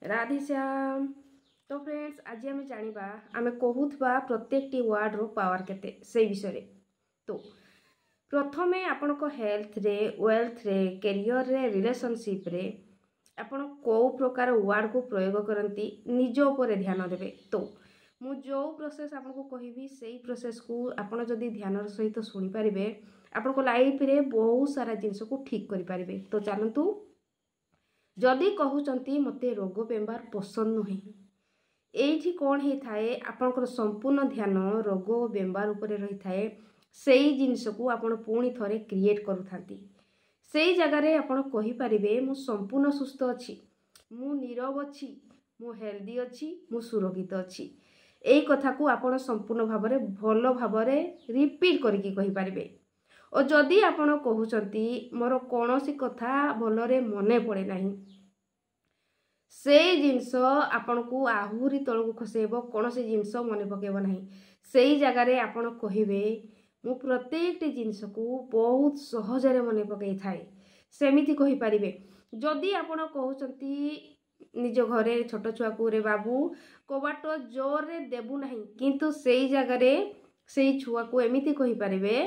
राधे श्याम। तो फ्रेंड्स आज आम जाना आम कहूबा प्रत्येक वार्ड रो पावर केते से विषय। तो प्रथमे आपण हेल्थ रे वेल्थ रे कैरियर रे रिलेशनशिप रे आपण को प्रकार वार्ड को प्रयोग करती निज उपर ध्यान देवे। तो मु जो प्रोसेस आपको कहबी से प्रोसेस को आपण जदि ध्यान सहित शुणी पारे आपण लाइफ रे बहुत सारा जिनस को ठीक करि पारिबे। तो चलतु जदि कहते मते रोग बेमार पसंद नुहे ये कौन होता है आपंकर संपूर्ण ध्यान रोग बेमार उपर रही थाए से जिनस को आपण पुणी थरे क्रिएट करूथांती से जगार आपण कहि परिबे मु संपूर्ण सुस्थ अच्छी मु नीरव अच्छी मु हेल्दी अच्छी मु सुरक्षित अच्छी यही कथा को आपण संपूर्ण भाव में भल भाव रिपीट करके कहि परिबे। और जदि आपण कहउचंती मोर कोनोसी कथा भलरे मने पड़े नाही से जिनस आपण को आहुरी तलू खसेब कोनोसी जिनस मने पकेब नाही से जगार आपण कहिबे मु प्रत्येक जिनस को बहुत सहजरे मने पकई थाए सेमिति कहि परिबे। जदि आपण कहउचंती निज घरे छोट छुआ को रे बाबू कबाट जोर रे देबु नाही किंतु सेई जगार सेई छुआ को एमिति कहि परिबे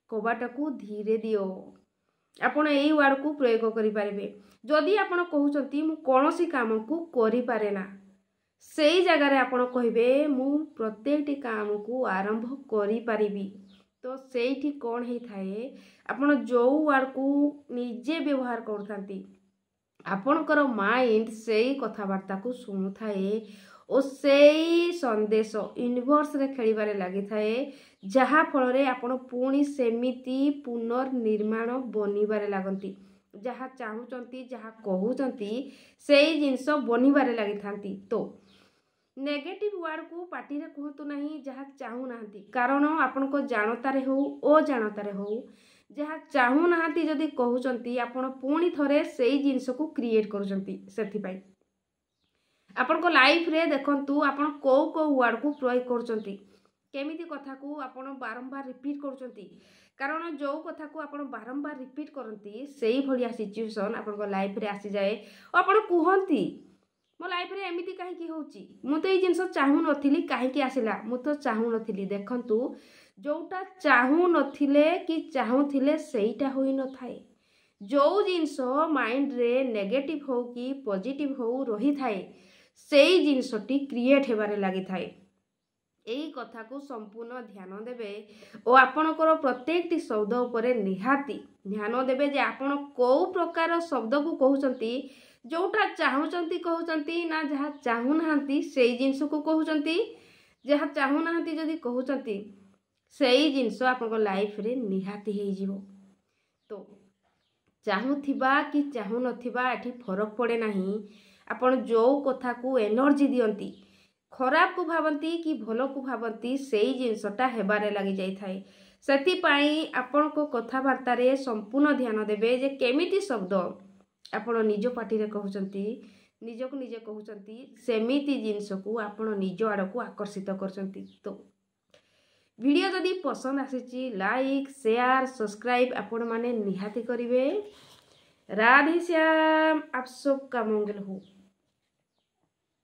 कबाट को धीरे दियो आपण एई वर्ड को प्रयोग करि परिबे। जदि आपण कहउचंती मु कोनोसी काम को करि पारे ना सेई जगार आपण कहिबे मु प्रत्येकटी काम को आरंभ करि पारिबी। तो सेठी कौन ही थाए आपण जो वर्ड को निजे व्यवहार करथांती आपणकर माइंड सेई कथावार्ता को सुनु थाए और सेई संदेश यूनिवर्स रे खेलिबारे लागि थाए जहा फल रे आपण पुणी सेमिति पुनर्निर्माण बनिबारे लागंती जहा चाहुचंती जहा कहउचंती सेई जिंस बनिबारे लागि थांती। तो नेगेटिव वर्ड को पार्टी रे कहतु नहीं जहा चाहू नाहंती कारण आपण को जानतारे हो ओ जानतारे हो जहा चाहू नाहंती जदि कहउचंती आपण पुणी थरे सेई जिंस को क्रिएट करूचंती सेथि पई आपण को लाइफ रे देखंतु आपण को वर्ड को प्रयोग करूचंती केमिति कथा को आपण बारंबार रिपीट करूचंती कारण जो कथा को आपण बारंबार रिपीट करंती सेई भलिया सिचुएशन आपण को लाइफ रे आसी जाए और आपण कहंती मो लाइफ रे एमिति काहे की होची मु तो ए जिंस चाहू नथिली काहे की आसिला मु तो चाहू नथिली। देखंतु जोटा चाहू नथिले कि चाहू थिले सेईटा होई न थाए जो जिंस माइंड रे नेगेटिव हो कि पॉजिटिव हो रही थाए सेई जिंसटी क्रिएट हेबारे लागि थाए। एई कथा को संपूर्ण ध्यान देबे और आपणकर प्रत्येकटी शब्द उपरे निहाती ध्यान देबे जे आपण को प्रकार शब्द को कहउचंती जोटा चाहुचंती कहउचंती ना जहा चाहू नाहंती सेई जिंस को कहउचंती जहा चाहू नाहंती जदि कहउचंती सेई जिंस आपन लाइफ रे निहाती हेई जिवो। तो चाहुथिबा कि चाहू नथिबा एठी फरक पड़े नाही आपण जो कथा को एनर्जी दियंती खराब को भावंती कि भलो को भावंती सेई जिंसटा हेबारे लागि जाई थाए सेति पई आपण को कथावार्ता रे संपूर्ण ध्यान देबे जे केमिति शब्द आपण निज पार्टी रे कहउचंती निज को निजे कहउचंती सेमिति जिंस को आपण निज आड़ को आकर्षित करचंती। तो वीडियो जदि पसंद आसीची लाइक शेयर सब्सक्राइब आपण माने निहाती करिवे। राधे श्याम। आप सबका मंगल हो।